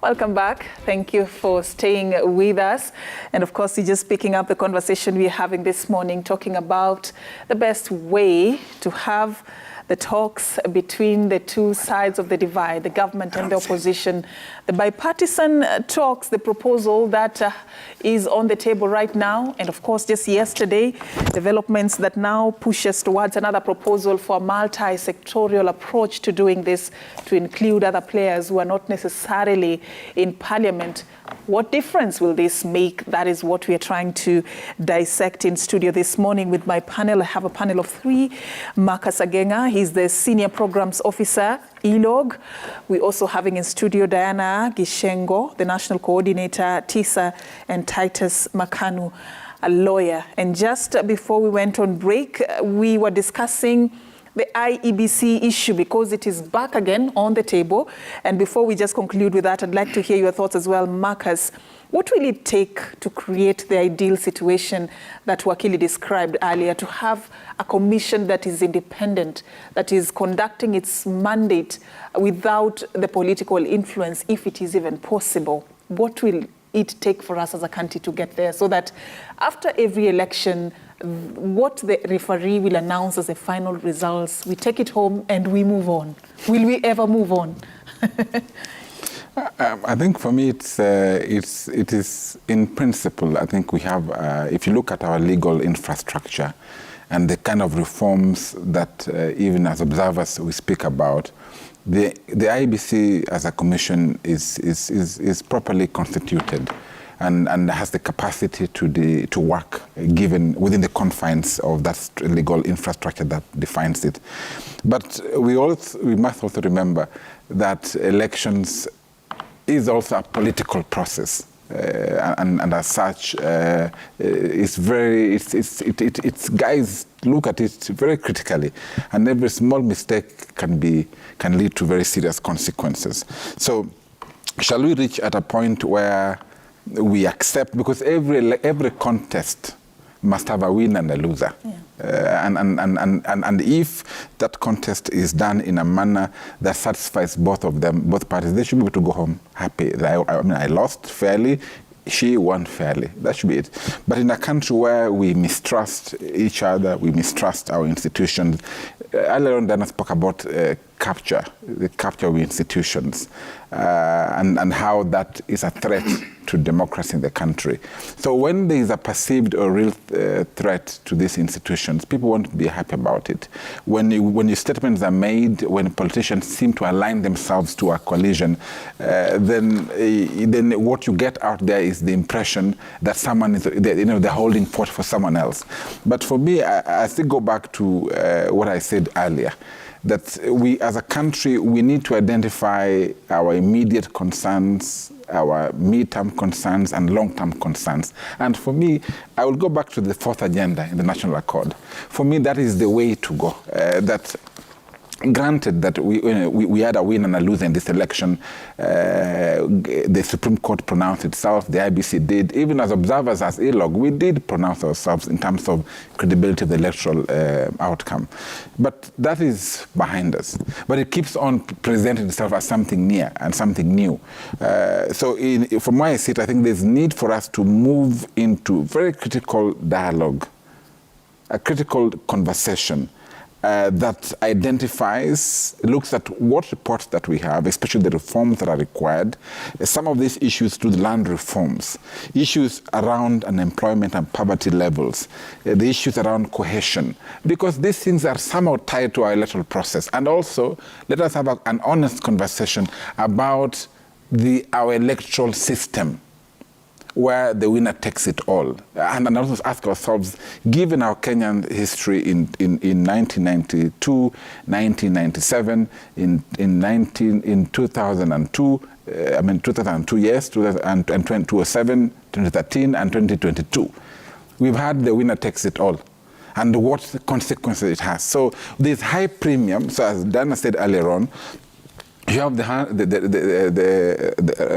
Welcome back. Thank you for staying with us. And of course, you're just picking up the conversation we're having this morning, talking about the best way to have the talks between the two sides of the divide, the government and the opposition. The bipartisan talks, the proposal that is on the table right now, and of course just yesterday, developments that now push us towards another proposal for a multi-sectoral approach to doing this, to include other players who are not necessarily in parliament. What difference will this make? That is what we are trying to dissect in studio this morning with my panel. I have a panel of three. Marcus Agenga, he's the Senior Programs Officer, ELOG. We're also having in studio Diana Gishengo, the National Coordinator, TISA, and Titus Makanu, a lawyer. And just before we went on break, we were discussing the IEBC issue because it is back again on the table. And before we just conclude with that, I'd like to hear your thoughts as well. Marcus, what will it take to create the ideal situation that Wakili described earlier, to have a commission that is independent, that is conducting its mandate without the political influence, if it is even possible? What will it take for us as a country to get there, so that after every election, what the referee will announce as the final results, we take it home and we move on? Will we ever move on? I think for me, it is in principle. I think we have, if you look at our legal infrastructure and the kind of reforms that even as observers we speak about, the IEBC as a commission is properly constituted and has the capacity to work given within the confines of that legal infrastructure that defines it. But we must also remember that elections is also a political process, and as such, it's guys look at it very critically, and every small mistake can lead to very serious consequences. So, shall we reach at a point where we accept, because every contest must have a winner and a loser. Yeah. And if that contest is done in a manner that satisfies both parties, they should be able to go home happy. I lost fairly, she won fairly. That should be it. But in a country where we mistrust each other, we mistrust our institutions, earlier on Dana spoke about the capture of institutions, and how that is a threat to democracy in the country. So when there is a perceived or real threat to these institutions, people won't be happy about it. When your statements are made, when politicians seem to align themselves to a coalition, then what you get out there is the impression that someone is, they're holding fort for someone else. But for me, I still go back to what I said earlier, that we as a country, we need to identify our immediate concerns, our mid-term concerns and long-term concerns. And for me, I will go back to the fourth agenda in the National Accord. For me, that is the way to go. That granted that we had a win and a lose in this election, the Supreme Court pronounced itself, the IBC did. Even as observers, as ELOG, we did pronounce ourselves in terms of credibility of the electoral outcome. But that is behind us. But it keeps on presenting itself as something near and something new. So from where I sit, I think there's need for us to move into very critical dialogue, a critical conversation, that identifies, looks at what reports that we have, especially the reforms that are required, some of these issues to the land reforms, issues around unemployment and poverty levels, the issues around cohesion, because these things are somehow tied to our electoral process. And also, let us have an honest conversation about our electoral system, where the winner takes it all. And also ask ourselves, given our Kenyan history in 1992, 1997, in 2002, 2002, yes, 2007, 2013, and 2022, we've had the winner takes it all, and what the consequences it has. So there's high premium, so as Dana said earlier on, you have the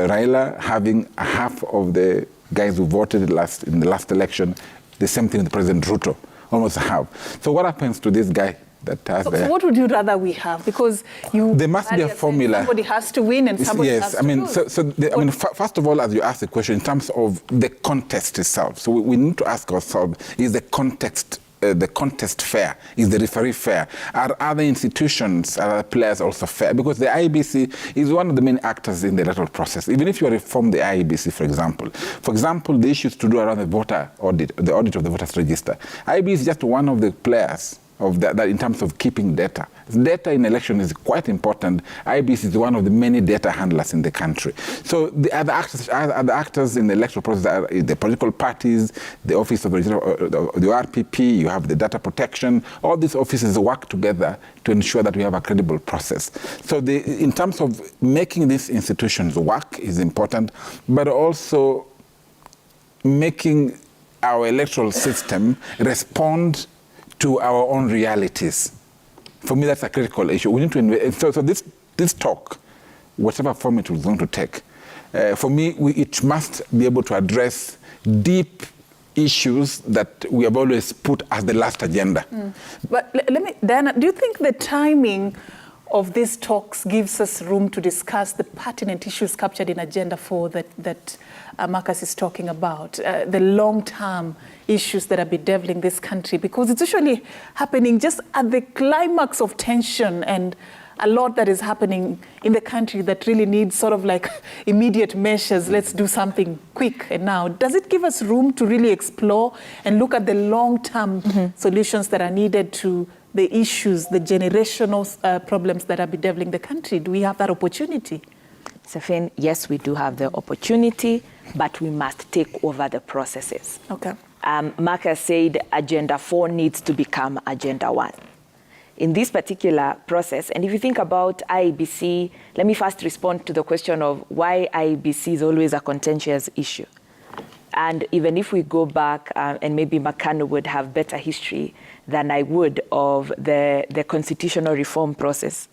Raila having half of the guys who voted in the last election, the same thing with President Ruto, almost half. So what happens to this guy that has so what would you rather we have? Because there must be a formula. Somebody has to win and somebody has to lose. First of all, as you ask the question, in terms of the context itself, so we need to ask ourselves, is the context fair? Is the referee fair? Are other institutions, are other players also fair? Because the IEBC is one of the main actors in the electoral process. Even if you reform the IEBC, for example, the issues to do around the voter audit, the audit of the voters register. IEBC is just one of the players of that in terms of keeping data. Data in election is quite important. IEBC is one of the many data handlers in the country. So the other actors in the electoral process are the political parties, the Office of the RPP, you have the data protection. All these offices work together to ensure that we have a credible process. So in terms of making these institutions work is important, but also making our electoral system respond to our own realities. For me, that's a critical issue. We need to invest. So this talk, whatever form it was going to take, for me, it must be able to address deep issues that we have always put as the last agenda. But let me, Diana, do you think the timing of these talks gives us room to discuss the pertinent issues captured in Agenda 4 that Marcus is talking about, the long-term issues that are bedeviling this country? Because it's usually happening just at the climax of tension, and a lot that is happening in the country that really needs sort of like immediate measures. Let's do something quick and now. Does it give us room to really explore and look at the long-term solutions that are needed to the issues, the generational problems that are bedeviling the country? Do we have that opportunity? Safin, yes, we do have the opportunity, but we must take over the processes. Okay. Marcus said Agenda 4 needs to become Agenda 1. In this particular process, and if you think about IEBC, let me first respond to the question of why IEBC is always a contentious issue. And even if we go back, and maybe Makano would have better history than I would of the constitutional reform process.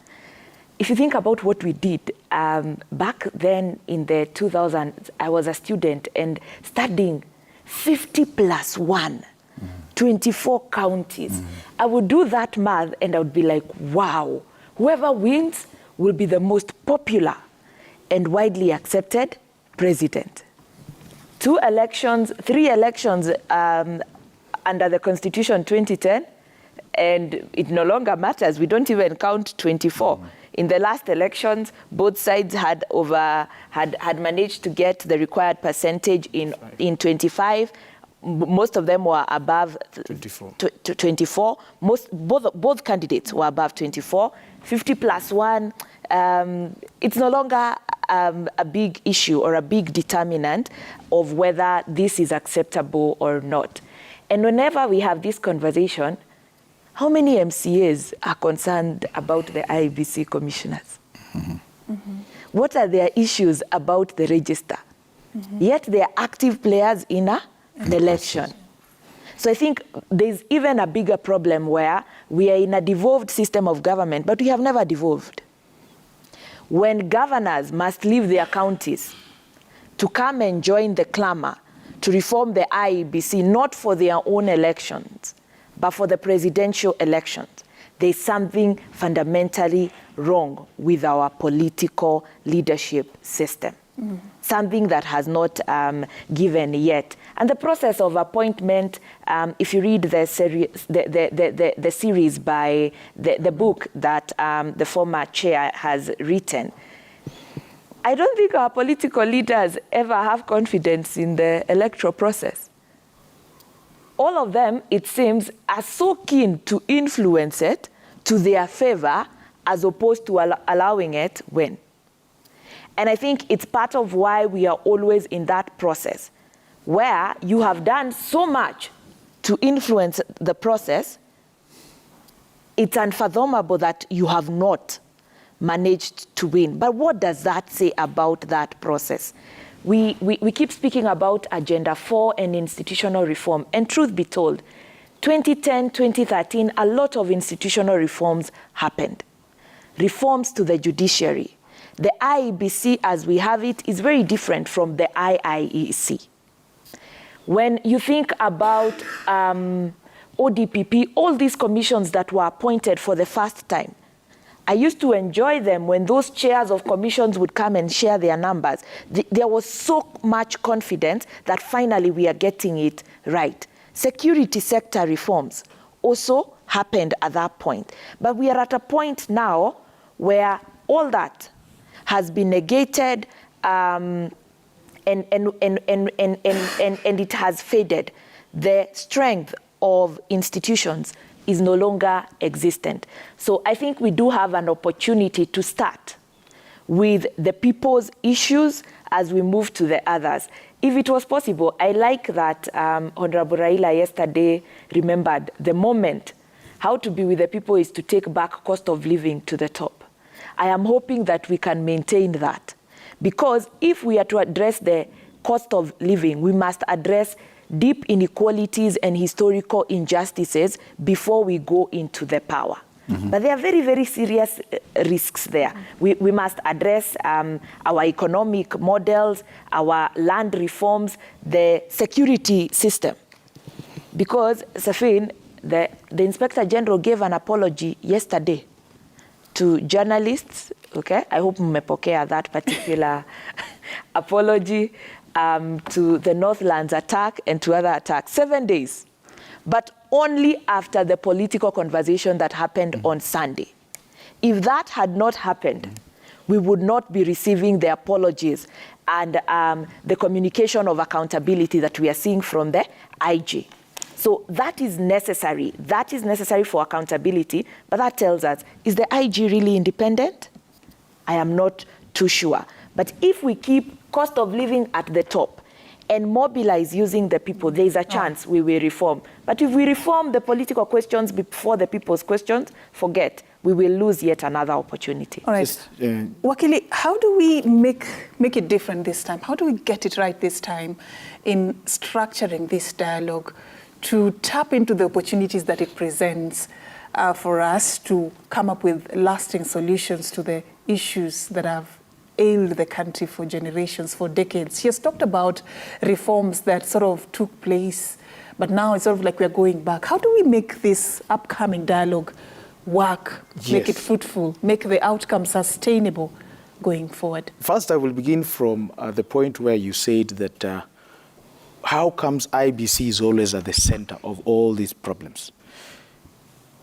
If you think about what we did, back then in the 2000s, I was a student and studying 50+1, 24 counties. I would do that math and I would be like, wow, whoever wins will be the most popular and widely accepted president. 3 elections under the Constitution 2010, and it no longer matters. We don't even count 24. In the last elections, both sides had managed to get the required percentage in 25. Most of them were above 24. Both candidates were above 24. 50+1. It's no longer a big issue or a big determinant of whether this is acceptable or not. And whenever we have this conversation, how many MCAs are concerned about the IEBC commissioners? What are their issues about the register? Yet they are active players in an election. So I think there's even a bigger problem where we are in a devolved system of government, but we have never devolved. When governors must leave their counties to come and join the clamor to reform the IEBC, not for their own elections, but for the presidential elections, there's something fundamentally wrong with our political leadership system. Something that has not given yet. And the process of appointment, if you read the series by the book that the former chair has written, I don't think our political leaders ever have confidence in the electoral process. All of them, it seems, are so keen to influence it to their favor as opposed to allowing it win. And I think it's part of why we are always in that process, where you have done so much to influence the process, it's unfathomable that you have not managed to win. But what does that say about that process? We keep speaking about Agenda 4 and institutional reform. And truth be told, 2010, 2013, a lot of institutional reforms happened. Reforms to the judiciary. The IEBC, as we have it, is very different from the IIEC. When you think about ODPP, all these commissions that were appointed for the first time. I used to enjoy them when those chairs of commissions would come and share their numbers. There was so much confidence that finally we are getting it right. Security sector reforms also happened at that point. But we are at a point now where all that has been negated and it has faded. The strength of institutions is no longer existent. So I think we do have an opportunity to start with the people's issues as we move to the others. If it was possible, I like that Honorable Raila yesterday remembered the moment. How to be with the people is to take back cost of living to the top. I am hoping that we can maintain that. Because if we are to address the cost of living, we must address deep inequalities and historical injustices before we go into the power. But there are very, very serious risks there. We must address our economic models, our land reforms, the security system. Because, Safin, the Inspector General gave an apology yesterday to journalists. Okay, I hope mmepokea that particular apology to the Northlands attack and to other attacks. 7 days. But only after the political conversation that happened on Sunday. If that had not happened, we would not be receiving the apologies and the communication of accountability that we are seeing from the IG. So that is necessary. That is necessary for accountability. But that tells us, is the IG really independent? I am not too sure. But if we keep cost of living at the top and mobilize using the people, there is a chance we will reform. But if we reform the political questions before the people's questions, forget, we will lose yet another opportunity. All right. Wakili, how do we make it different this time? How do we get it right this time in structuring this dialogue to tap into the opportunities that it presents for us to come up with lasting solutions to the issues that have ailed the country for generations, for decades? She has talked about reforms that sort of took place, but now it's sort of like we're going back. How do we make this upcoming dialogue work, make it fruitful, make the outcome sustainable going forward? First, I will begin from the point where you said that how comes IBC is always at the center of all these problems?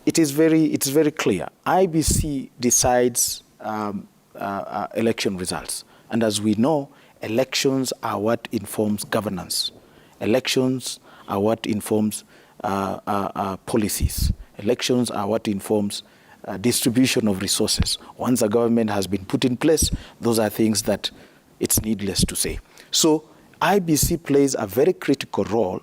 It's very clear. IBC decides election results. And as we know, elections are what informs governance. Elections are what informs policies. Elections are what informs distribution of resources. Once a government has been put in place, those are things that it's needless to say. So IBC plays a very critical role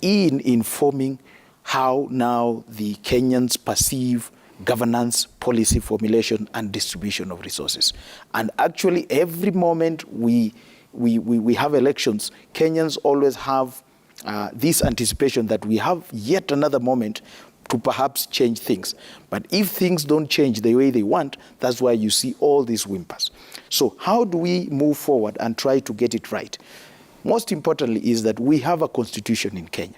in informing how now the Kenyans perceive governance, policy formulation, and distribution of resources. And actually, every moment we have elections, Kenyans always have this anticipation that we have yet another moment to perhaps change things. But if things don't change the way they want, that's why you see all these whimpers. So how do we move forward and try to get it right? Most importantly is that we have a constitution in Kenya,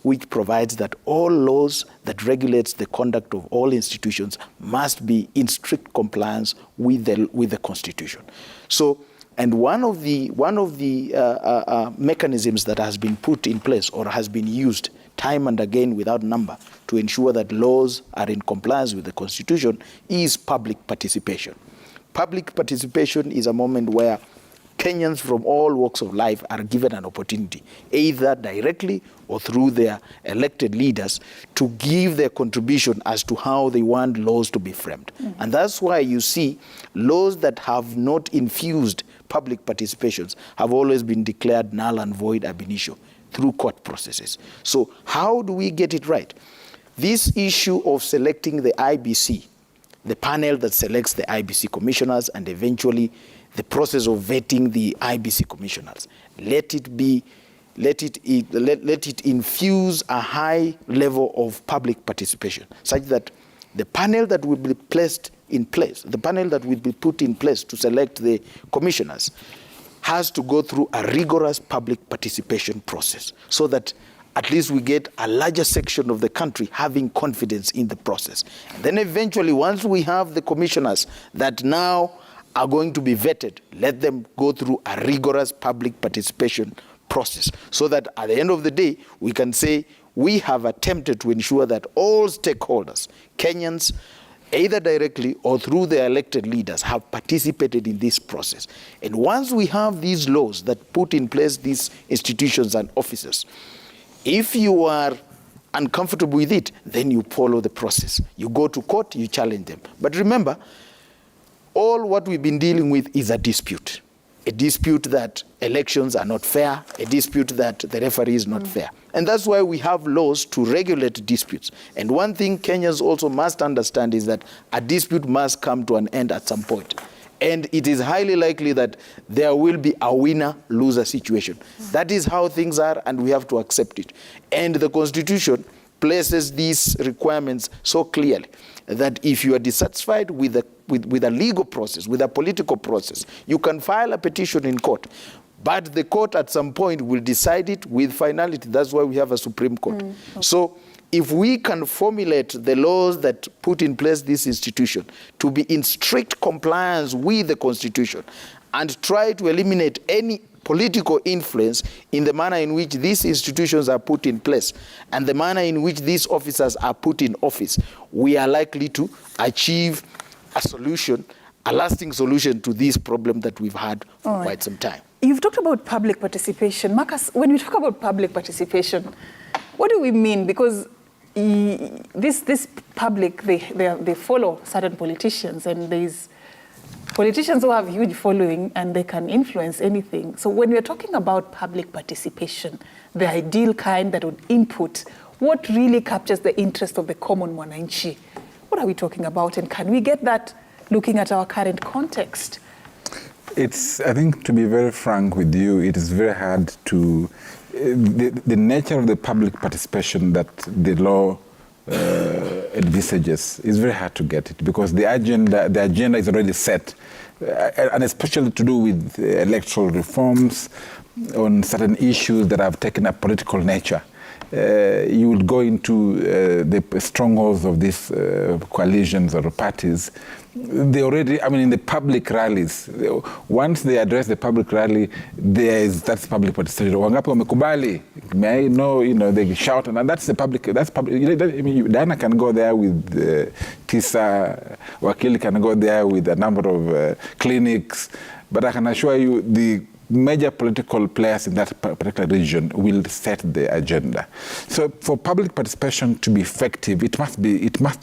which provides that all laws that regulates the conduct of all institutions must be in strict compliance with the Constitution. So, and one of the mechanisms that has been put in place or has been used time and again without number to ensure that laws are in compliance with the Constitution is public participation. Public participation is a moment where Kenyans from all walks of life are given an opportunity, either directly or through their elected leaders, to give their contribution as to how they want laws to be framed. And that's why you see laws that have not infused public participations have always been declared null and void ab initio through court processes. So how do we get it right? This issue of selecting the IBC, the panel that selects the IBC commissioners and eventually the process of vetting the IBC commissioners, let it infuse a high level of public participation, such that the panel that will be placed in place, the panel that will be put in place to select the commissioners, has to go through a rigorous public participation process, so that at least we get a larger section of the country having confidence in the process. And then eventually, once we have the commissioners that now are going to be vetted, let them go through a rigorous public participation process so that at the end of the day, we can say we have attempted to ensure that all stakeholders, Kenyans, either directly or through their elected leaders, have participated in this process. And once we have these laws that put in place these institutions and officers, if you are uncomfortable with it, then you follow the process. You go to court, you challenge them. But remember, all what we've been dealing with is a dispute that elections are not fair, a dispute that the referee is not fair. And that's why we have laws to regulate disputes. And one thing Kenyans also must understand is that a dispute must come to an end at some point. And it is highly likely that there will be a winner-loser situation. That is how things are, and we have to accept it. And the Constitution places these requirements so clearly that if you are dissatisfied with a legal process, with a political process, you can file a petition in court. But the court at some point will decide it with finality. That's why we have a Supreme Court. Okay. So if we can formulate the laws that put in place this institution to be in strict compliance with the Constitution and try to eliminate any political influence in the manner in which these institutions are put in place and the manner in which these officers are put in office, we are likely to achieve a solution, a lasting solution to this problem that we've had for quite some time. You've talked about public participation. Marcus, when we talk about public participation, what do we mean? Because this public, they follow certain politicians, and there's politicians who have huge following and they can influence anything. So when we're talking about public participation, the ideal kind that would input, what really captures the interest of the common mwananchi? What are we talking about, and can we get that looking at our current context? I think, to be very frank with you, it is very hard to, the nature of the public participation that the law envisages is very hard to get it, because the agenda is already set, and especially to do with electoral reforms on certain issues that have taken a political nature. You would go into the strongholds of these coalitions or parties. They already, I mean, in the public rallies, once they address the public rally, that's public participation. Wangapi wamekubali? May I know, they shout, and that's public. I mean, Diana can go there with TISA, Wakili can go there with a number of clinics, but I can assure you the major political players in that particular region will set the agenda. So for public participation to be effective, it must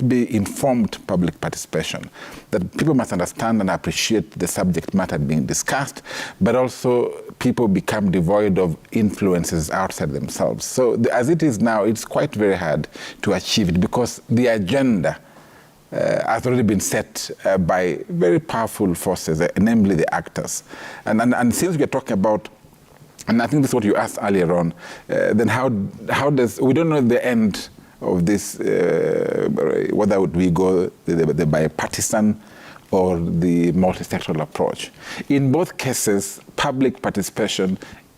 be informed public participation, that people must understand and appreciate the subject matter being discussed, but also people become devoid of influences outside themselves. So as it is now, it's quite very hard to achieve it, because the agenda has already been set by very powerful forces, namely the actors. And since we're talking about, and I think this is what you asked earlier on, then how does, we don't know the end of this, whether we go the bipartisan or the multi-sectoral approach. In both cases, public participation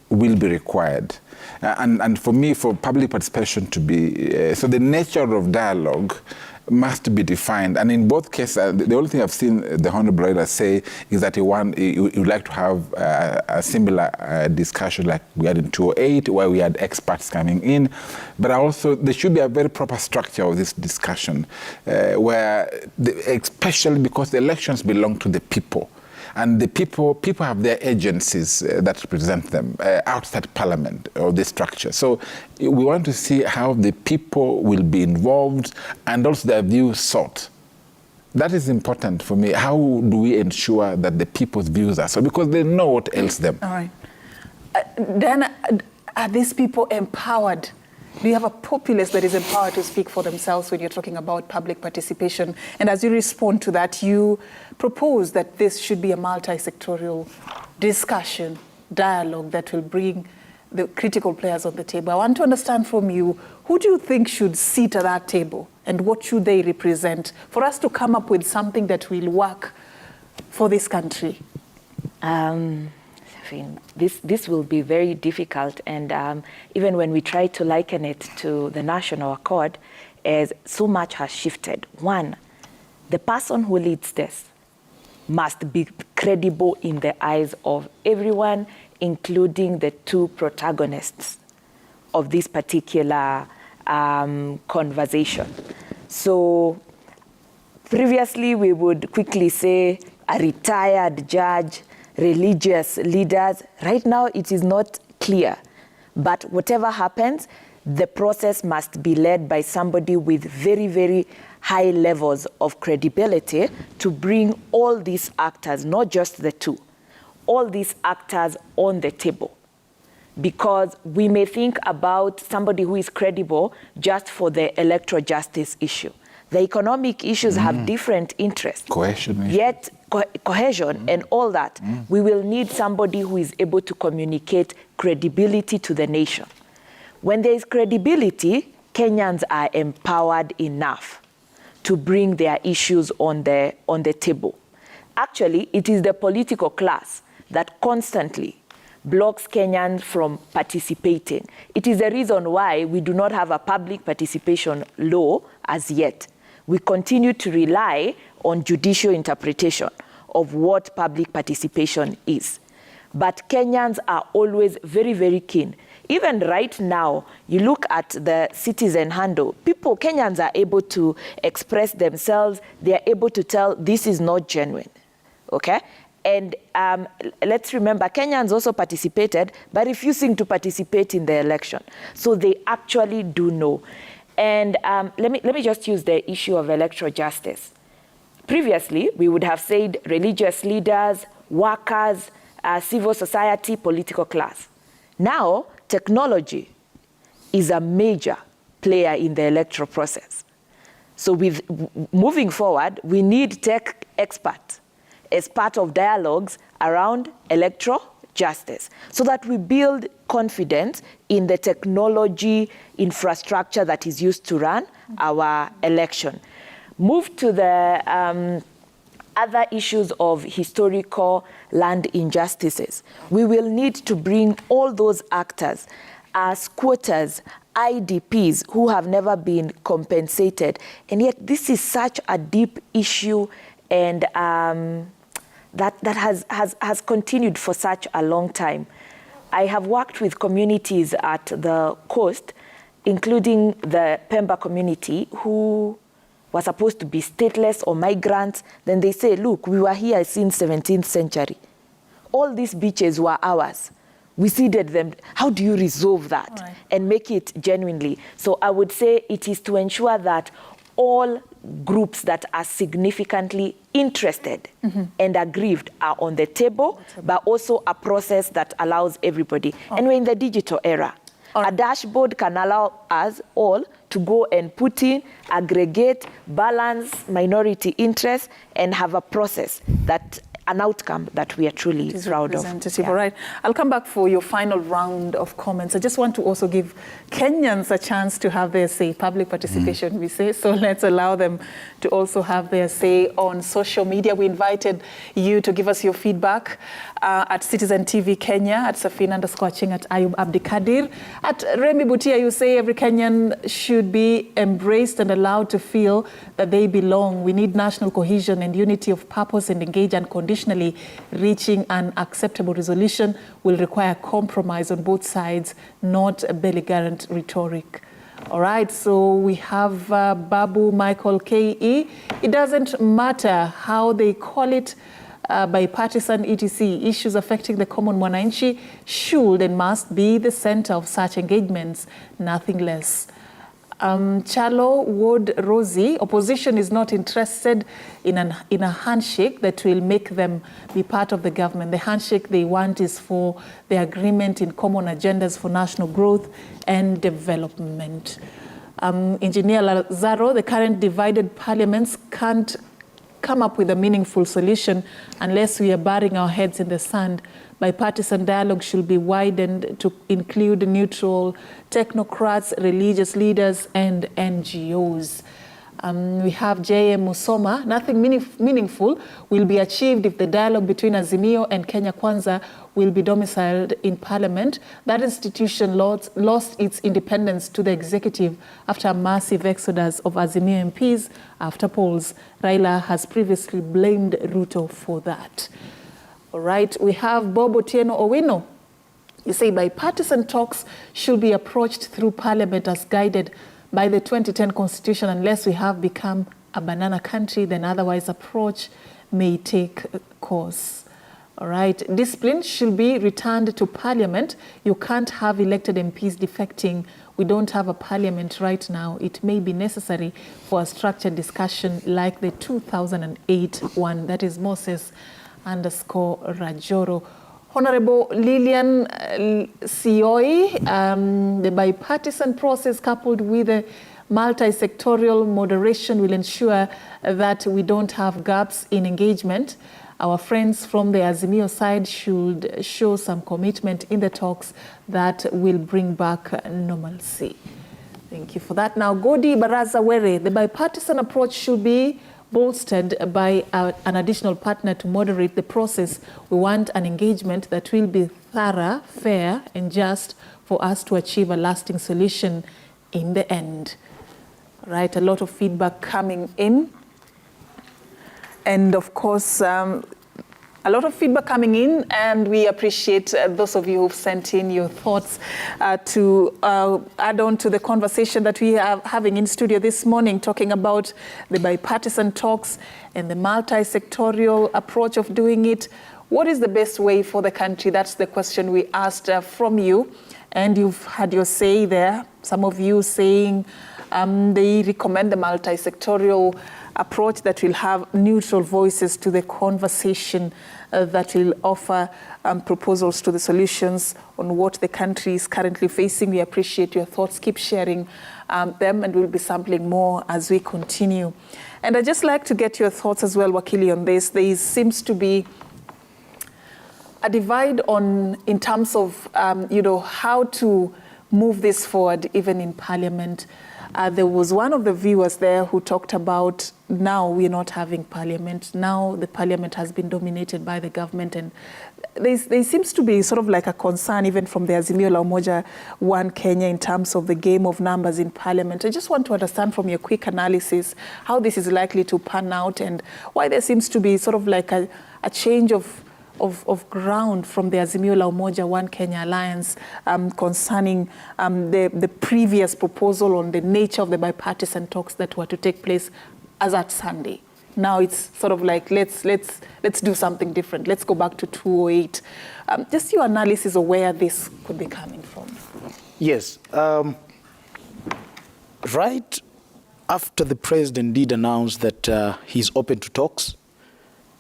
will be required. And for me, for public participation to be, so the nature of dialogue must be defined. And in both cases, the only thing I've seen the Honorable Leader say is that he would like to have a similar discussion like we had in 2008, where we had experts coming in. But also, there should be a very proper structure of this discussion, where, especially because the elections belong to the people. And the people have their agencies that represent them outside Parliament or the structure. So we want to see how the people will be involved and also their views sought. That is important for me. How do we ensure that the people's views are sought? Because they know what ails them. All right. Then are these people empowered? Do you have a populace that is empowered to speak for themselves when you're talking about public participation? And as you respond to that, you propose that this should be a multi-sectoral discussion, dialogue that will bring the critical players on the table. I want to understand from you, who do you think should sit at that table, and what should they represent for us to come up with something that will work for this country? Josephine, this will be very difficult. And even when we try to liken it to the National Accord, as so much has shifted. One, the person who leads this must be credible in the eyes of everyone, including the two protagonists of this particular conversation. So previously, we would quickly say a retired judge, religious leaders. Right now, it is not clear. But whatever happens, the process must be led by somebody with very, very high levels of credibility to bring all these actors, not just the two, all these actors on the table. Because we may think about somebody who is credible just for the electoral justice issue. The economic issues have different interests. Cohesion. Yet cohesion and all that, we will need somebody who is able to communicate credibility to the nation. When there is credibility, Kenyans are empowered enough to bring their issues on the table. Actually, it is the political class that constantly blocks Kenyans from participating. It is the reason why we do not have a public participation law as yet. We continue to rely on judicial interpretation of what public participation is. But Kenyans are always very, very keen. Even right now, you look at the citizen handle, Kenyans are able to express themselves. They are able to tell this is not genuine, okay? And let's remember, Kenyans also participated by refusing to participate in the election. So they actually do know. And let me just use the issue of electoral justice. Previously, we would have said religious leaders, workers, civil society, political class. Now, technology is a major player in the electoral process. So with moving forward, we need tech experts as part of dialogues around electoral justice so that we build confidence in the technology infrastructure that is used to run our election. Move to the other issues of historical land injustices. We will need to bring all those actors as squatters, IDPs who have never been compensated. And yet this is such a deep issue and that has continued for such a long time. I have worked with communities at the coast, including the Pemba community, who were supposed to be stateless or migrants. Then they say, look, we were here since 17th century. All these beaches were ours. We ceded them. How do you resolve that and make it genuinely? So I would say it is to ensure that all groups that are significantly interested and aggrieved are on the table, but also a process that allows everybody. And we're in the digital era. A dashboard can allow us all to go and put in, aggregate, balance minority interests, and have a process that an outcome that we are truly proud of. Yeah. All right. I'll come back for your final round of comments. I just want to also give Kenyans a chance to have their say. Public participation, we say. So let's allow them to also have their say on social media. We invited you to give us your feedback at Citizen TV Kenya, at Safina_Ching, at Ayub Abdikadir. At Remy Butia, you say every Kenyan should be embraced and allowed to feel that they belong. We need national cohesion and unity of purpose and engage unconditionally. Reaching an acceptable resolution will require compromise on both sides, not a belligerent rhetoric. All right, so we have Babu Michael K.E. It doesn't matter how they call it, bipartisan, etc. Issues affecting the common mwananchi should and must be the center of such engagements, nothing less. Chalo Wood Rosie, opposition is not interested in a handshake that will make them be part of the government. The handshake they want is for the agreement in common agendas for national growth and development. Engineer Lazaro, the current divided parliaments can't come up with a meaningful solution unless we are burying our heads in the sand. Bipartisan dialogue should be widened to include neutral technocrats, religious leaders, and NGOs. We have J.M. Musoma. Nothing meaningful will be achieved if the dialogue between Azimio and Kenya Kwanza will be domiciled in Parliament. That institution lost its independence to the executive after a massive exodus of Azimio MPs after polls. Raila has previously blamed Ruto for that. All right, we have Bob Otieno Owino. You say bipartisan talks should be approached through Parliament as guided by the 2010 Constitution. Unless we have become a banana country, then otherwise approach may take course. All right, discipline should be returned to Parliament. You can't have elected MPs defecting. We don't have a Parliament right now. It may be necessary for a structured discussion like the 2008 one. That is Moses _Rajoro. Honorable Lillian Sioi, the bipartisan process coupled with the multi-sectoral moderation will ensure that we don't have gaps in engagement. Our friends from the Azimio side should show some commitment in the talks that will bring back normalcy. Thank you for that. Now, Godi Baraza Were, the bipartisan approach should be bolstered by an additional partner to moderate the process. We want an engagement that will be thorough, fair, and just for us to achieve a lasting solution in the end. Right, a lot of feedback coming in. And of course, a lot of feedback coming in, and we appreciate those of you who've sent in your thoughts to add on to the conversation that we are having in studio this morning, talking about the bipartisan talks and the multi-sectorial approach of doing it. What is the best way for the country? That's the question we asked from you, and you've had your say there. Some of you saying they recommend the multi-sectorial approach that will have neutral voices to the conversation, that will offer proposals to the solutions on what the country is currently facing. We appreciate your thoughts. Keep sharing them, and we'll be sampling more as we continue. And I'd just like to get your thoughts as well, Wakili, on this. There seems to be a divide in terms of how to move this forward, even in Parliament. There was one of the viewers there who talked about, now we're not having Parliament. Now the Parliament has been dominated by the government, and there seems to be sort of like a concern even from the Azimio la Umoja One Kenya in terms of the game of numbers in Parliament. I just want to understand from your quick analysis how this is likely to pan out, and why there seems to be sort of like a change of ground from the Azimio la Umoja One Kenya Alliance concerning the previous proposal on the nature of the bipartisan talks that were to take place as at Sunday. Now it's sort of like, let's do something different. Let's go back to 2008. Just your analysis of where this could be coming from. Yes. Right after the president did announce that he's open to talks,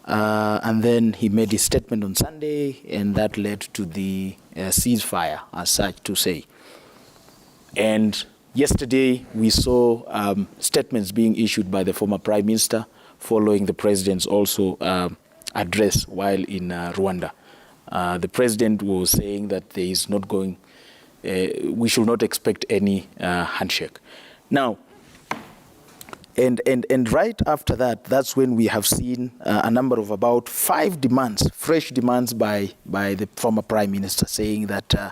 and then he made his statement on Sunday, and that led to the ceasefire, as such to say. And yesterday, we saw statements being issued by the former Prime Minister following the president's also address while in Rwanda. The president was saying that there is not going, we should not expect any handshake. Now, and right after that, that's when we have seen a number of about 5 demands, fresh demands by the former Prime Minister, saying that there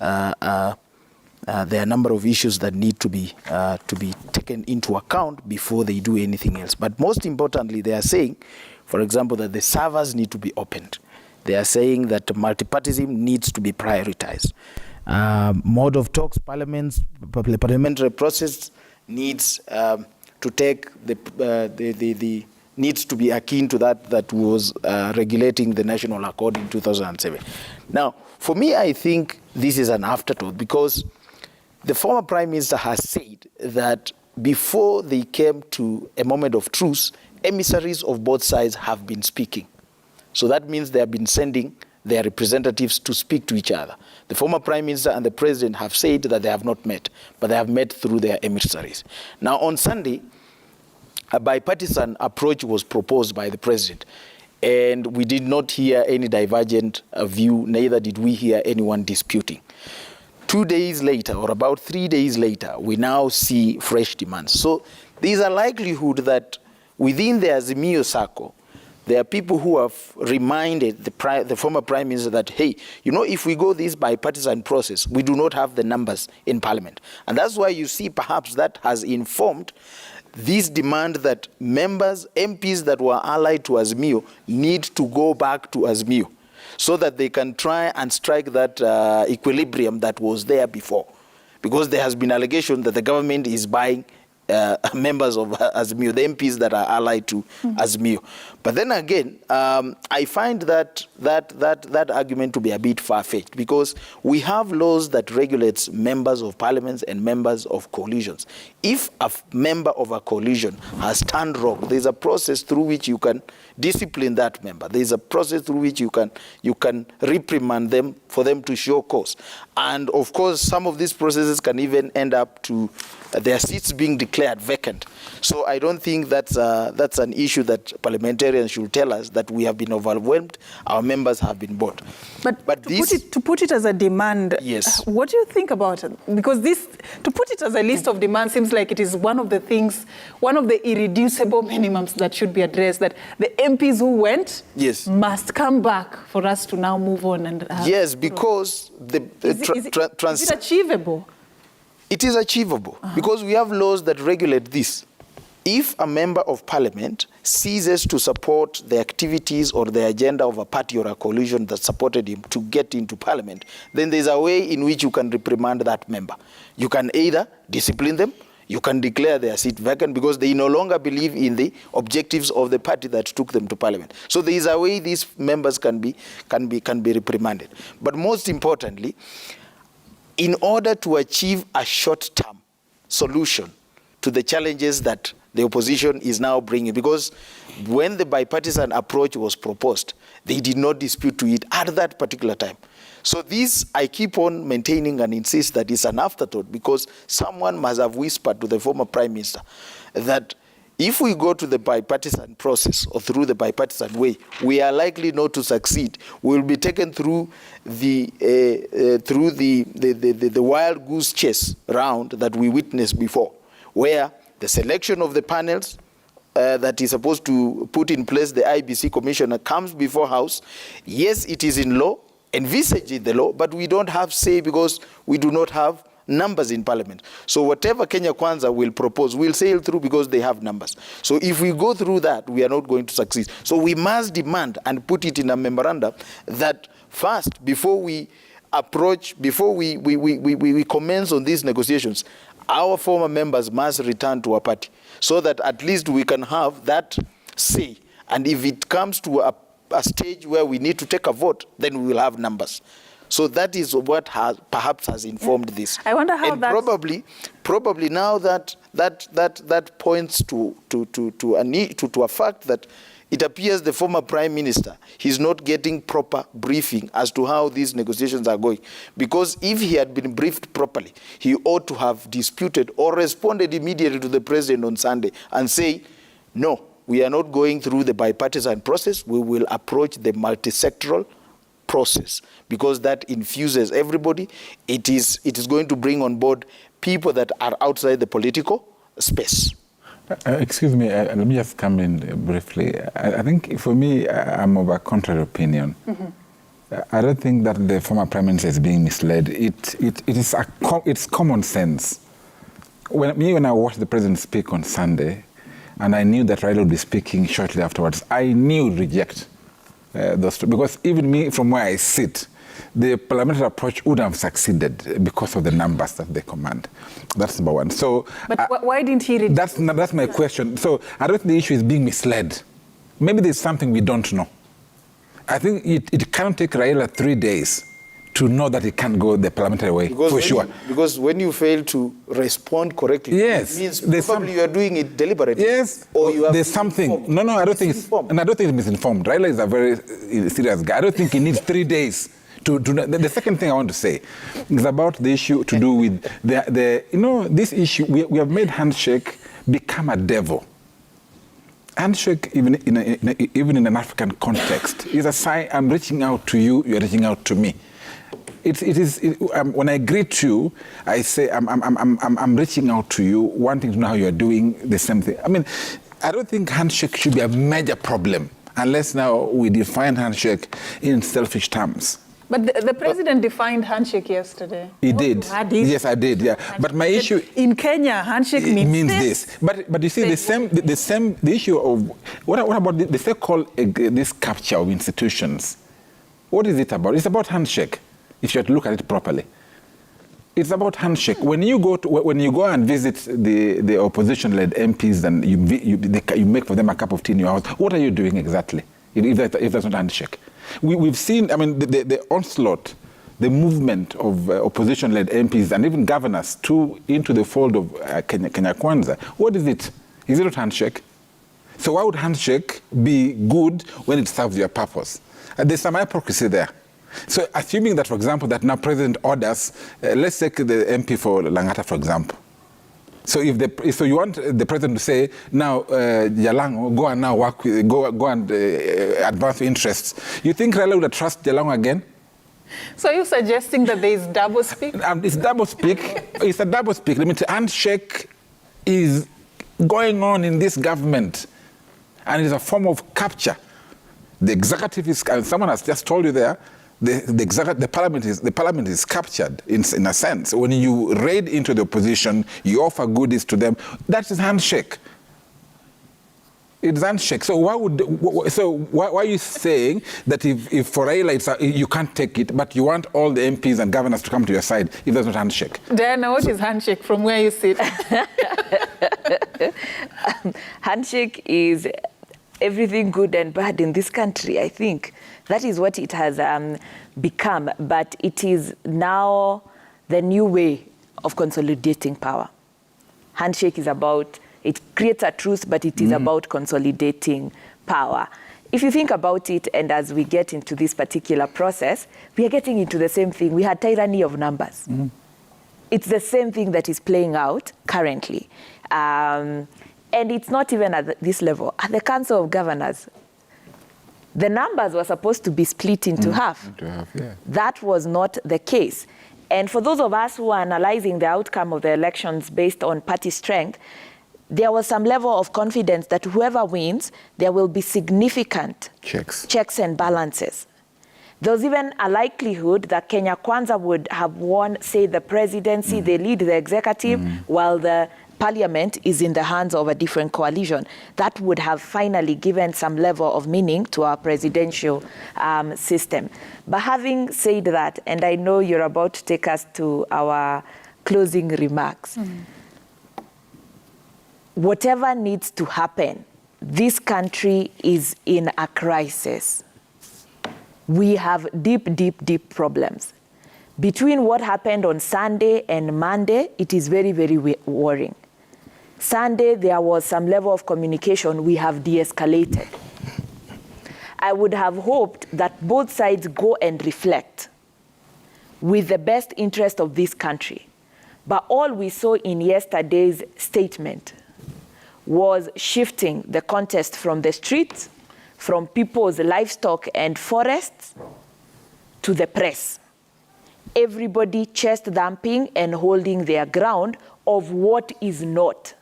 are a number of issues that need to be taken into account before they do anything else. But most importantly, they are saying, for example, that the servers need to be opened. They are saying that multipartyism needs to be prioritized. Mode of talks, parliamentary process needs to take the needs to be akin to that was regulating the national accord in 2007. Now, for me, I think this is an afterthought, because the former Prime Minister has said that before they came to a moment of truce, emissaries of both sides have been speaking. So that means they have been sending their representatives to speak to each other. The former Prime Minister and the President have said that they have not met, but they have met through their emissaries. Now, on Sunday, a bipartisan approach was proposed by the President, and we did not hear any divergent view, neither did we hear anyone disputing. 2 days later, or about 3 days later, we now see fresh demands. So there is a likelihood that within the Azimio circle, there are people who have reminded the former Prime Minister that, hey, you know, if we go this bipartisan process, we do not have the numbers in Parliament. And that's why you see perhaps that has informed this demand that members, MPs that were allied to Azimio need to go back to Azimio so that they can try and strike that equilibrium that was there before. Because there has been allegation that the government is buying members of Azimio, the MPs that are allied to Azimio. But then again, I find that argument to be a bit far-fetched, because we have laws that regulates members of parliaments and members of coalitions. If a member of a coalition has turned wrong, there's a process through which you can discipline that member. There's a process through which you can reprimand them for them to show cause. And of course, some of these processes can even end up to their seats being declared vacant. So I don't think that's an issue that parliamentarians should tell us that we have been overwhelmed, our members have been bought. But to put it as a demand, yes. What do you think about it? Because to put it as a list of demands seems like it is one of the things, one of the irreducible minimums that should be addressed, that the MPs who went must come back for us to now move on. And yes, because is it achievable? It is achievable because we have laws that regulate this. If a member of parliament ceases to support the activities or the agenda of a party or a coalition that supported him to get into parliament, then there's a way in which you can reprimand that member. You can either discipline them, you can declare their seat vacant because they no longer believe in the objectives of the party that took them to parliament. So there is a way these members can be reprimanded. But most importantly, in order to achieve a short-term solution to the challenges that the opposition is now bringing, because when the bipartisan approach was proposed, they did not dispute to it at that particular time. So this, I keep on maintaining and insist that it's an afterthought, because someone must have whispered to the former Prime Minister that if we go to the bipartisan process or through the bipartisan way, we are likely not to succeed. We will be taken through the wild goose chase round that we witnessed before, where the selection of the panels that is supposed to put in place the IBC commissioner comes before House. Yes, it is in law, envisaged in the law, but we don't have say because we do not have numbers in parliament. So whatever Kenya Kwanza will propose will sail through because they have numbers. So if we go through that, we are not going to succeed. So we must demand and put it in a memorandum that first, before we approach, before we commence on these negotiations, our former members must return to our party so that at least we can have that say. And if it comes to a stage where we need to take a vote, then we will have numbers. So that is what perhaps has informed this. I wonder how and probably now that points to a fact that it appears the former Prime Minister, he's not getting proper briefing as to how these negotiations are going. Because if he had been briefed properly, he ought to have disputed or responded immediately to the President on Sunday and say, no, we are not going through the bipartisan process. We will approach the multi-sectoral process, because that infuses everybody. It is going to bring on board people that are outside the political space. Excuse me, let me just come in briefly. I think for me, I'm of a contrary opinion. I don't think that the former Prime Minister is being misled. It's common sense. When I watched the President speak on Sunday, and I knew that Raila would be speaking shortly afterwards, I knew he'd reject those two, because even me, from where I sit, the parliamentary approach would have succeeded because of the numbers that they command. That's number one. So, but why didn't he reject? That's my question. So I don't think the issue is being misled. Maybe there's something we don't know. I think it can't take Raila 3 days to know that it can't go the parliamentary way, sure. Because when you fail to respond correctly, yes, it means probably you are doing it deliberately. Yes, or you there's something. No, I don't think it's, and I don't think it's misinformed. Raila is a very serious guy. I don't think he needs 3 days to the second thing I want to say is about the issue to do with this issue. We have made handshake become a devil. Handshake, even in an African context, is a sign I'm reaching out to you, you're reaching out to me. when I greet you, I say I'm reaching out to you, wanting to know how you're doing the same thing. I mean, I don't think handshake should be a major problem unless now we define handshake in selfish terms. But the president defined handshake yesterday. He did. Yes, I did. Yeah. But my issue in Kenya, handshake means this. But you see, the issue of what about the so-called this capture of institutions? What is it about? It's about handshake. If you have to look at it properly, it's about handshake. When you go and visit the opposition-led MPs and you make for them a cup of tea in your house, what are you doing exactly? If that's not handshake. We've seen, I mean, the onslaught, the movement of opposition-led MPs and even governors into the fold of Kenya Kwanza. What is it? Is it not handshake? So why would handshake be good when it serves your purpose? There's some hypocrisy there. So assuming that, for example, that now president orders, let's take the MP for Langata, for example. So so you want the president to say, now, Jalango, go and now work with, go and advance interests. You think Raila would trust Jalango again? So you're suggesting that there is double speak? It's double speak. It's a double speak. I mean, handshake is going on in this government, and it's a form of capture. The executive is, and someone has just told you there, the parliament is captured in a sense. When you raid into the opposition, you offer goodies to them. That is handshake. It's handshake. So why are you saying that if for Raila you can't take it, but you want all the MPs and governors to come to your side if there's not handshake? Diana, what is handshake from where you sit? Handshake is everything good and bad in this country, I think. That is what it has become, but it is now the new way of consolidating power. Handshake is about, it creates a truce, but it is about consolidating power. If you think about it, and as we get into this particular process, we are getting into the same thing. We had tyranny of numbers. It's the same thing that is playing out currently. And it's not even at this level. At the Council of Governors, the numbers were supposed to be split into half. Yeah. That was not the case. And for those of us who are analyzing the outcome of the elections based on party strength, there was some level of confidence that whoever wins, there will be significant checks and balances. There was even a likelihood that Kenya Kwanza would have won, say, the presidency, they lead the executive, while the parliament is in the hands of a different coalition. That would have finally given some level of meaning to our presidential system. But having said that, and I know you're about to take us to our closing remarks, whatever needs to happen, this country is in a crisis. We have deep, deep, deep problems. Between what happened on Sunday and Monday, it is very, very worrying. Sunday, there was some level of communication. We have de-escalated. I would have hoped that both sides go and reflect with the best interest of this country. But all we saw in yesterday's statement was shifting the contest from the streets, from people's livestock and forests, to the press. Everybody chest thumping and holding their ground of what is not.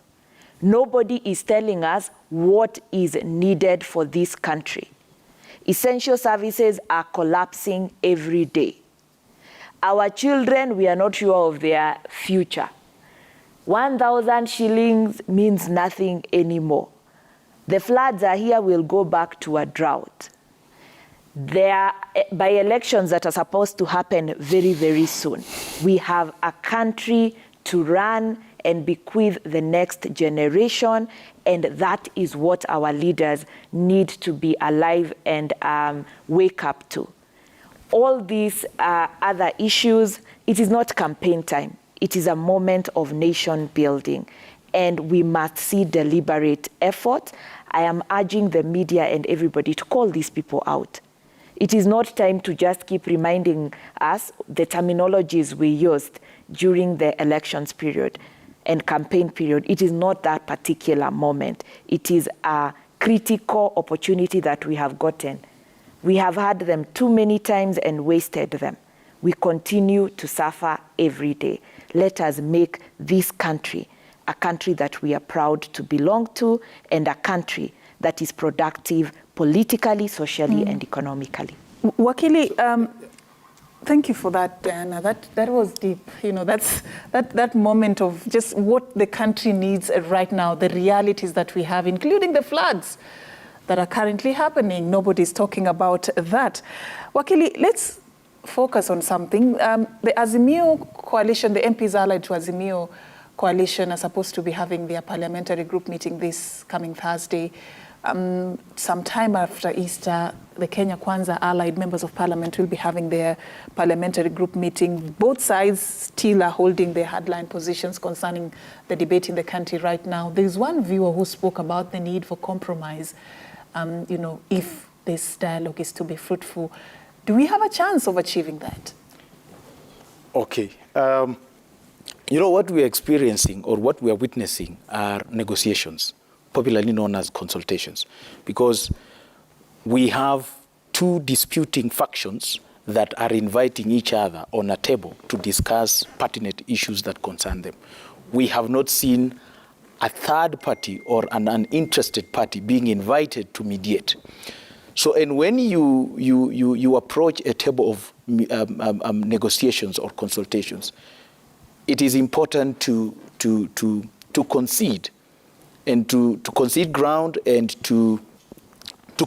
Nobody is telling us what is needed for this country. Essential services are collapsing every day. Our children, we are not sure of their future. 1,000 shillings means nothing anymore. The floods are here, we'll go back to a drought. There are by-elections that are supposed to happen very, very soon. We have a country to run and bequeath the next generation, and that is what our leaders need to be alive and wake up to. All these other issues, it is not campaign time. It is a moment of nation building, and we must see deliberate effort. I am urging the media and everybody to call these people out. It is not time to just keep reminding us the terminologies we used during the elections period and campaign period. It is not that particular moment. It is a critical opportunity that we have gotten. We have had them too many times and wasted them. we continue to suffer every day. Let us make this country a country that we are proud to belong to, and a country that is productive politically, socially, and economically. Wakili, thank you for that, Diana. That was deep. You know, that moment of just what the country needs right now, the realities that we have, including the floods that are currently happening. Nobody's talking about that. Wakili, let's focus on something. The Azimio coalition, the MPs allied to Azimio coalition, are supposed to be having their parliamentary group meeting this coming Thursday. Sometime after Easter, the Kenya Kwanza allied members of parliament will be having their parliamentary group meeting. Both sides still are holding their hardline positions concerning the debate in the country right now. There's one viewer who spoke about the need for compromise, you know, if this dialogue is to be fruitful. Do we have a chance of achieving that? Okay. You know, what we are experiencing or what we are witnessing are negotiations, popularly known as consultations, because we have two disputing factions that are inviting each other on a table to discuss pertinent issues that concern them. We have not seen a third party or an uninterested party being invited to mediate. So, and when you approach a table of negotiations or consultations, it is important to concede and to concede ground and to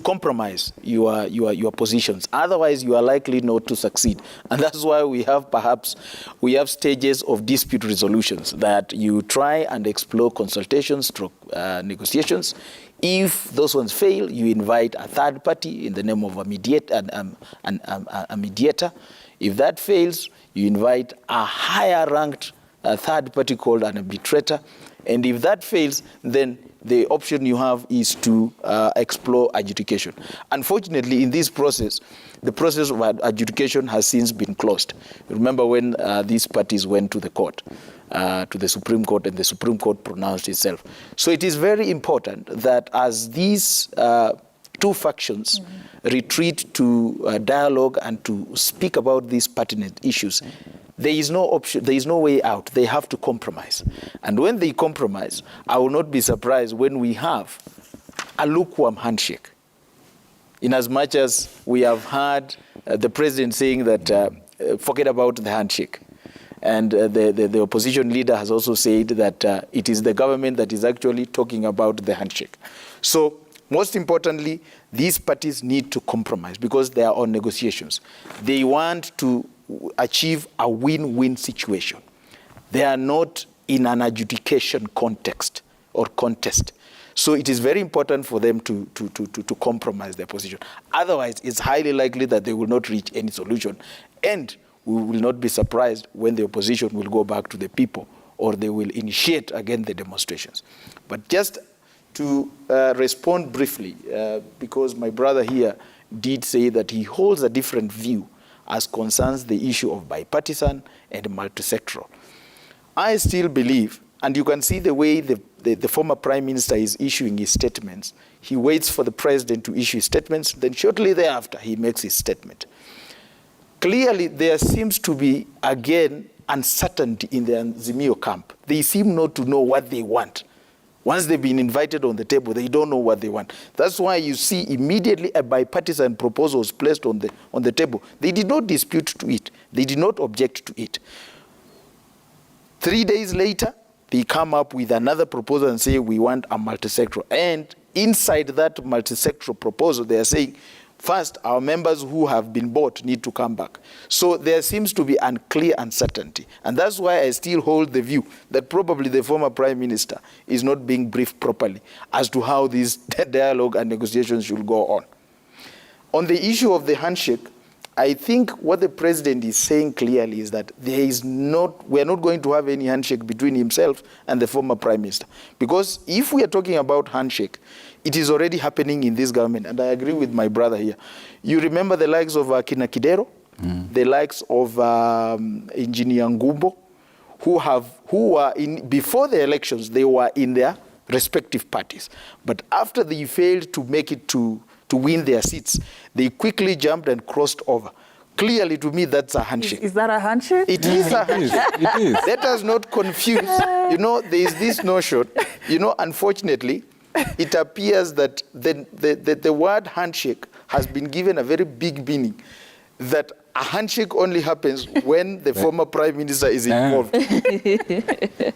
compromise your positions. Otherwise, you are likely not to succeed. And that's why we have stages of dispute resolutions that you try and explore consultations through negotiations. If those ones fail, you invite a third party in the name of a mediator. If that fails, you invite a higher ranked third party called an arbitrator. And if that fails, then the option you have is to explore adjudication. Unfortunately, in this process, the process of adjudication has since been closed. Remember when these parties went to the court, to the Supreme Court, and the Supreme Court pronounced itself. So it is very important that as these two factions retreat to dialogue and to speak about these pertinent issues, there is no option, there is no way out. They have to compromise. And when they compromise, I will not be surprised when we have a lukewarm handshake. In as much as we have heard the president saying that forget about the handshake. And the opposition leader has also said that it is the government that is actually talking about the handshake. So most importantly, these parties need to compromise because they are on negotiations. They want to achieve a win-win situation. They are not in an adjudication context or contest. So it is very important for them to compromise their position. Otherwise, it's highly likely that they will not reach any solution. And we will not be surprised when the opposition will go back to the people or they will initiate again the demonstrations. But just to respond briefly, because my brother here did say that he holds a different view as concerns the issue of bipartisan and multi-sectoral. I still believe, and you can see the way the former prime minister is issuing his statements. He waits for the president to issue his statements, then shortly thereafter he makes his statement. Clearly, there seems to be, again, uncertainty in the Azimio camp. They seem not to know what they want. Once they've been invited on the table, they don't know what they want. That's why you see immediately a bipartisan proposal was placed on the table. They did not dispute to it. They did not object to it. 3 days later, they come up with another proposal and say, we want a multi-sectoral. And inside that multi-sectoral proposal, they are saying, first, our members who have been bought need to come back. So there seems to be unclear uncertainty. And that's why I still hold the view that probably the former prime minister is not being briefed properly as to how this dialogue and negotiations should go on. On the issue of the handshake, I think what the president is saying clearly is that we are not going to have any handshake between himself and the former prime minister. Because if we are talking about handshake, it is already happening in this government, and I agree with my brother here. You remember the likes of Kina Kidero, the likes of Engineer Ngumbo, who were in, before the elections, they were in their respective parties. But after they failed to make it to win their seats, they quickly jumped and crossed over. Clearly, to me, that's a handshake. Is that a handshake? It is a handshake. It is. Let us not confuse. There is this notion, unfortunately, it appears that the word handshake has been given a very big meaning, that a handshake only happens when the former prime minister is involved.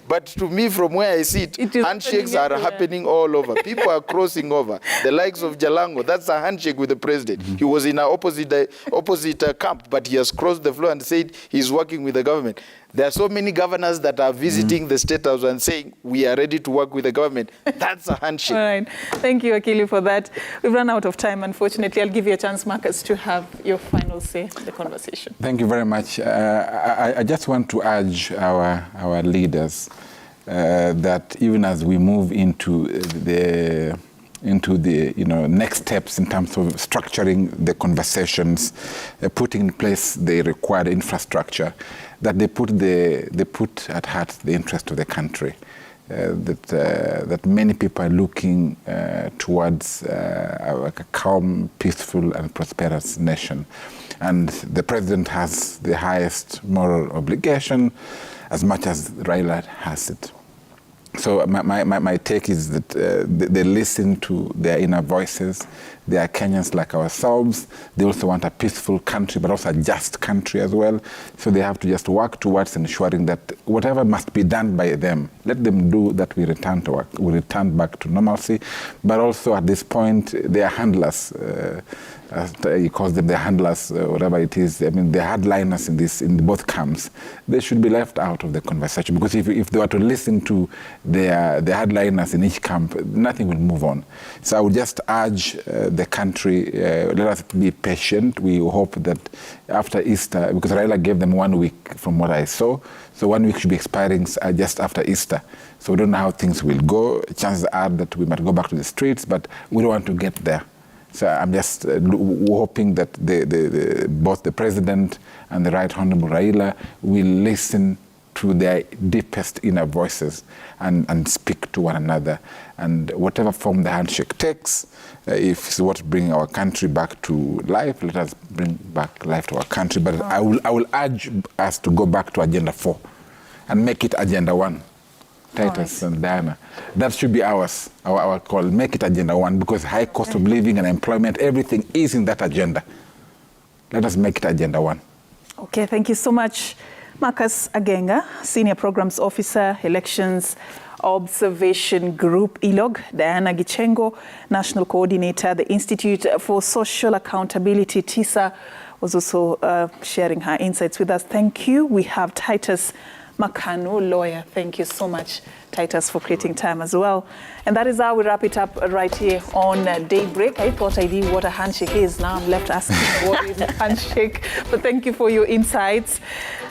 But to me, from where I sit, handshakes are happening all over. People are crossing over. The likes of Jalango, that's a handshake with the president. He was in an opposite camp, but he has crossed the floor and said he's working with the government. There are so many governors that are visiting the State House and saying, we are ready to work with the government. That's a handshake. All right. Thank you, Akili, for that. We've run out of time, unfortunately. I'll give you a chance, Marcus, to have your final say in the conversation. Thank you very much. I just want to urge our leaders that even as we move into the next steps in terms of structuring the conversations, putting in place the required infrastructure, that they put at heart the interest of the country. That many people are looking towards a calm, peaceful, and prosperous nation. And the president has the highest moral obligation, as much as Raila has it. So my take is that they listen to their inner voices. They are Kenyans like ourselves. They also want a peaceful country, but also a just country as well. So they have to just work towards ensuring that whatever must be done by them, let them do that. We return to work. We return back to normalcy. But also at this point, they are handlers. He calls them the handlers, whatever it is. I mean, the hardliners in both camps. They should be left out of the conversation, because if they were to listen to the hardliners in each camp, nothing will move on. So I would just urge the country, let us be patient. We hope that after Easter, because Raila gave them 1 week from what I saw, so 1 week should be expiring just after Easter. So we don't know how things will go. Chances are that we might go back to the streets, but we don't want to get there. So I'm just hoping that both the president and the Right Honorable Raila will listen to their deepest inner voices and speak to one another. And whatever form the handshake takes, if it's what bring our country back to life, let us bring back life to our country. But I will urge us to go back to Agenda 4 and make it Agenda 1. Titus and Diana. That should be ours, our call. Make it Agenda 1, because high cost of living and employment, everything is in that agenda. Let us make it Agenda 1. Okay, thank you so much. Marcus Agenga, Senior Programs Officer, Elections Observation Group, ILOG. Diana Gichengo, National Coordinator, the Institute for Social Accountability, TISA, was also sharing her insights with us. Thank you. We have Titus Makanu, lawyer. Thank you so much, Titus, for creating time as well. And that is how we wrap it up right here on Daybreak. I thought I knew what a handshake is. Now I'm left asking what is a handshake. But thank you for your insights.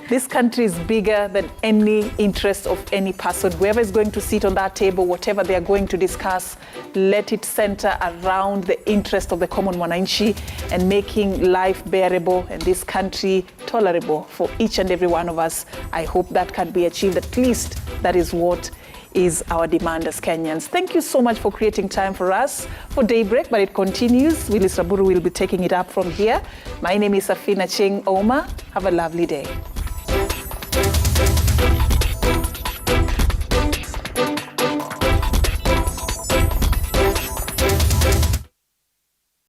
This country is bigger than any interest of any person. Whoever is going to sit on that table, whatever they are going to discuss, let it center around the interest of the common mwananchi and making life bearable and this country tolerable for each and every one of us. I hope that can be achieved. At least that is what is our demand as Kenyans. Thank you so much for creating time for us for Daybreak, but it continues. Willis Raburu will be taking it up from here. My name is Safina Cheng Oma. Have a lovely day.